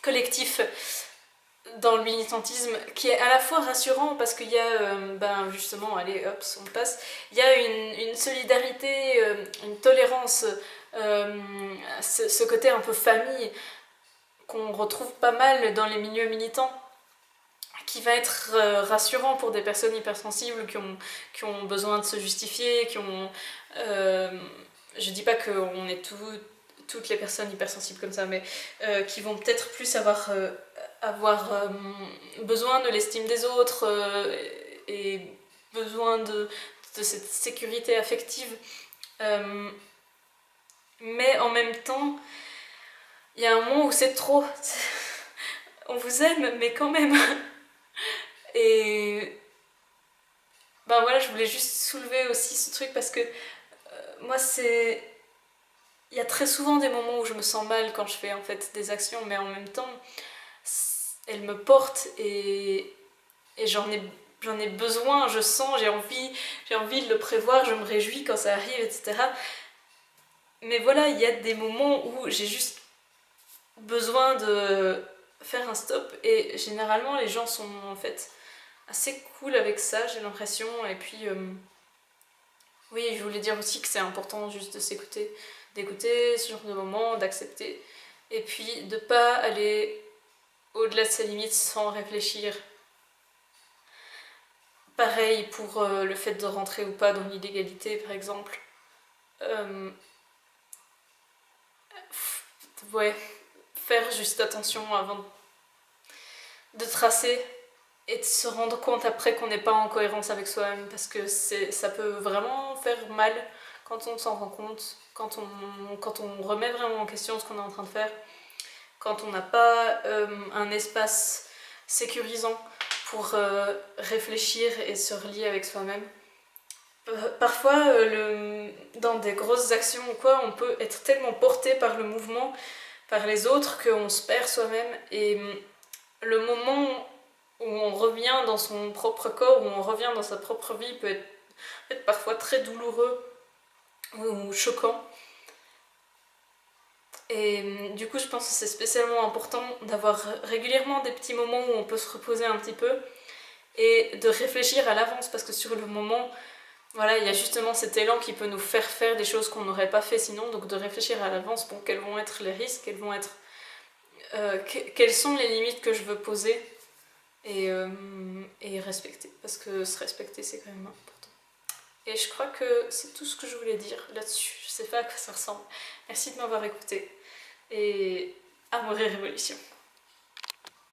collectif dans le militantisme qui est à la fois rassurant parce qu'il y a, justement, allez hop, on passe, il y a une solidarité, une tolérance, ce côté un peu famille qu'on retrouve pas mal dans les milieux militants, qui va être rassurant pour des personnes hypersensibles qui ont besoin de se justifier, je dis pas qu'on est toutes les personnes hypersensibles comme ça, mais qui vont peut-être plus avoir besoin de l'estime des autres et besoin de cette sécurité affective. Mais en même temps, il y a un moment où c'est trop. On vous aime, mais quand même. Et voilà, je voulais juste soulever aussi ce truc parce que moi, il y a très souvent des moments où je me sens mal quand je fais en fait des actions, mais en même temps, elles me portent et j'en ai besoin, je sens, j'ai envie de le prévoir, je me réjouis quand ça arrive, etc. Mais voilà, il y a des moments où j'ai juste besoin de faire un stop et généralement les gens sont en fait assez cool avec ça, j'ai l'impression. Et puis oui, je voulais dire aussi que c'est important juste de s'écouter, d'écouter ce genre de moments, d'accepter et puis de pas aller au-delà de ses limites sans réfléchir. Pareil pour le fait de rentrer ou pas dans l'illégalité, par exemple. Ouais, faire juste attention avant de tracer et de se rendre compte après qu'on n'est pas en cohérence avec soi-même, parce que ça peut vraiment faire mal quand on s'en rend compte, quand on remet vraiment en question ce qu'on est en train de faire, quand on n'a pas un espace sécurisant pour réfléchir et se relier avec soi-même. Parfois, dans des grosses actions ou quoi, on peut être tellement porté par le mouvement, par les autres, qu'on se perd soi-même. Et le moment où on revient dans son propre corps, où on revient dans sa propre vie, peut être parfois très douloureux ou choquant. Et du coup, je pense que c'est spécialement important d'avoir régulièrement des petits moments où on peut se reposer un petit peu et de réfléchir à l'avance, parce que sur le moment, voilà, il y a justement cet élan qui peut nous faire des choses qu'on n'aurait pas fait sinon, donc de réfléchir à l'avance pour quels vont être les risques, quelles sont les limites que je veux poser et respecter, parce que se respecter c'est quand même important. Et je crois que c'est tout ce que je voulais dire là-dessus, je sais pas à quoi ça ressemble. Merci de m'avoir écouté et à Amour et Révolution.